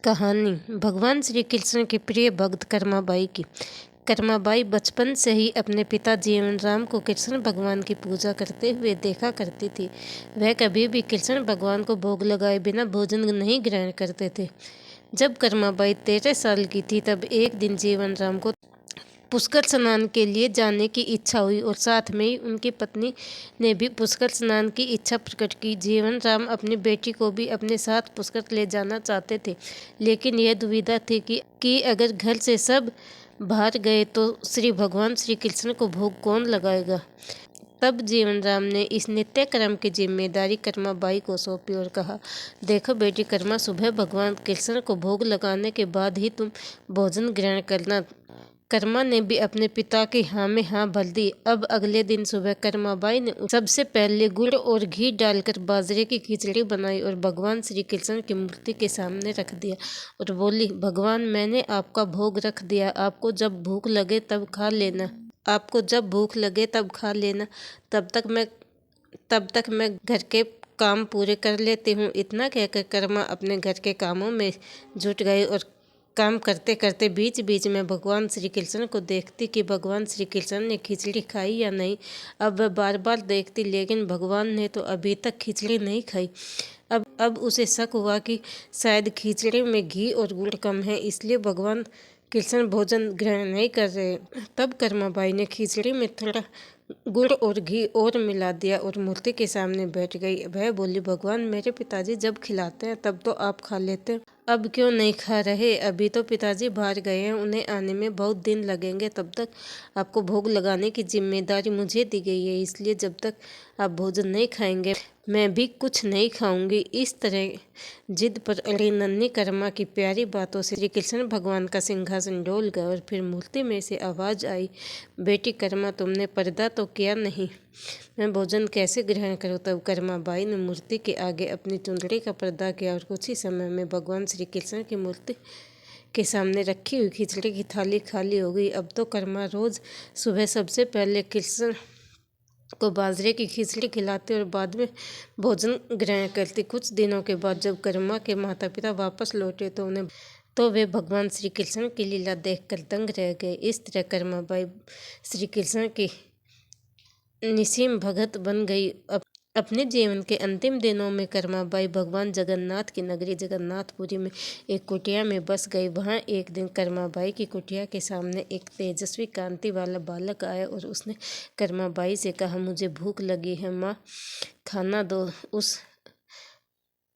कहानी भगवान श्री कृष्ण के प्रिय भक्त कर्माबाई की। कर्माबाई बचपन से ही अपने पिता जीवनराम को कृष्ण भगवान की पूजा करते हुए देखा करती थी। वह कभी भी कृष्ण भगवान को भोग लगाए बिना भोजन नहीं ग्रहण करते थे। जब कर्माबाई 13 साल की थी तब एक दिन जीवनराम को पुष्कर स्नान के लिए जाने की इच्छा हुई और साथ में ही उनकी पत्नी ने भी पुष्कर स्नान की इच्छा प्रकट की। जीवनराम अपनी बेटी को भी अपने साथ पुष्कर ले जाना चाहते थे, लेकिन यह दुविधा थी कि अगर घर से सब बाहर गए तो श्री भगवान श्री कृष्ण को भोग कौन लगाएगा। तब जीवनराम ने इस नित्य कर्म की जिम्मेदारी कर्माबाई को सौंपी और कहा, देखो बेटी कर्मा, सुबह भगवान कृष्ण को भोग लगाने के बाद ही तुम भोजन ग्रहण करना। कर्मा ने भी अपने पिता की हाँ में हाँ भर दी। अब अगले दिन सुबह कर्माबाई ने सबसे पहले गुड़ और घी डालकर बाजरे की खिचड़ी बनाई और भगवान श्री कृष्ण की मूर्ति के सामने रख दिया और बोली, भगवान मैंने आपका भोग रख दिया, आपको जब भूख लगे तब खा लेना। तब तक मैं घर के काम पूरे कर लेती हूँ। इतना कहकर कर्मा अपने घर के कामों में जुट गई और काम करते करते बीच बीच में भगवान श्री कृष्ण को देखती कि भगवान श्री कृष्ण ने खिचड़ी खाई या नहीं। अब वह बार बार देखती, लेकिन भगवान ने तो अभी तक खिचड़ी नहीं खाई। अब उसे शक हुआ कि शायद खिचड़ी में घी और गुड़ कम है, इसलिए भगवान कृष्ण भोजन ग्रहण नहीं कर रहे। तब कर्माबाई ने खिचड़ी में थोड़ा गुड़ और घी और मिला दिया और मूर्ति के सामने बैठ गई। वह बोली, भगवान मेरे पिताजी जब खिलाते हैं तब तो आप खा लेते हैं, अब क्यों नहीं खा रहे। अभी तो पिताजी बाहर गए हैं, उन्हें आने में बहुत दिन लगेंगे। तब तक आपको भोग लगाने की जिम्मेदारी मुझे दी गई है, इसलिए जब तक आप भोजन नहीं खाएंगे मैं भी कुछ नहीं खाऊंगी। इस तरह जिद पर अड़ी नन्ही कर्मा की प्यारी बातों से श्री कृष्ण भगवान का सिंहासन डोल गया और फिर मूर्ति में से आवाज़ आई, बेटी कर्मा तुमने पर्दा तो किया नहीं, मैं भोजन कैसे ग्रहण करूं। तब कर्माबाई ने मूर्ति के आगे अपनी चुंदड़ी का पर्दा किया और कुछ ही समय में भगवान श्री कृष्ण की मूर्ति के सामने रखी हुई खिचड़ी की थाली खाली हो गई। अब तो कर्मा रोज सुबह सबसे पहले कृष्ण को बाजरे की खिचड़ी खिलाती और बाद में भोजन ग्रहण करती। कुछ दिनों के बाद जब कर्मा के माता पिता वापस लौटे तो वे भगवान श्री कृष्ण की लीला देखकर दंग रह गए। इस तरह कर्माबाई श्री कृष्ण की निसीम भगत बन गई। अपने जीवन के अंतिम दिनों में कर्माबाई भगवान जगन्नाथ की नगरी जगन्नाथपुरी में एक कुटिया में बस गई। वहां एक दिन कर्माबाई की कुटिया के सामने एक तेजस्वी कांति वाला बालक आया और उसने कर्माबाई से कहा, मुझे भूख लगी है माँ, खाना दो।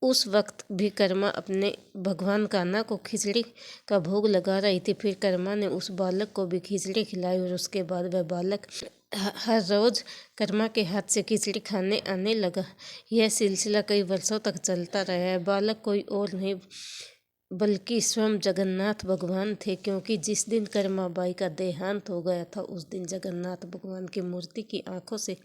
उस वक्त भी कर्मा अपने भगवान कान्हा को खिचड़ी का भोग लगा रही थी। फिर कर्मा ने उस बालक को भी खिचड़ी खिलाई और उसके बाद वह बालक हर रोज कर्मा के हाथ से खिचड़ी खाने आने लगा। यह सिलसिला कई वर्षों तक चलता रहा है। बालक कोई और नहीं बल्कि स्वयं जगन्नाथ भगवान थे, क्योंकि जिस दिन कर्माबाई का देहांत हो गया था उस दिन जगन्नाथ भगवान की मूर्ति की आंखों से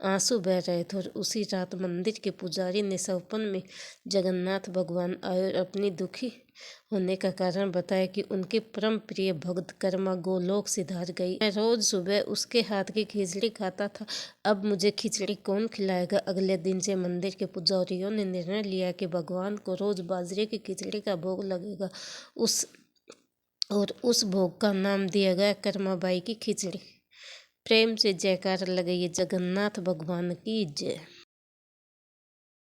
आंसू बह रहे थे और उसी रात मंदिर के पुजारी ने सपन में जगन्नाथ भगवान आए और अपनी दुखी होने का कारण बताया कि उनके परम प्रिय भक्त कर्मा गोलोक सिधार गई। मैं रोज सुबह उसके हाथ की खिचड़ी खाता था, अब मुझे खिचड़ी कौन खिलाएगा। अगले दिन से मंदिर के पुजारियों ने निर्णय लिया कि भगवान को रोज बाजरे की खिचड़ी का भोग लगेगा। उस भोग का नाम दिया गया कर्माबाई की खिचड़ी। प्रेम से जयकार लगाइए जगन्नाथ भगवान की जय।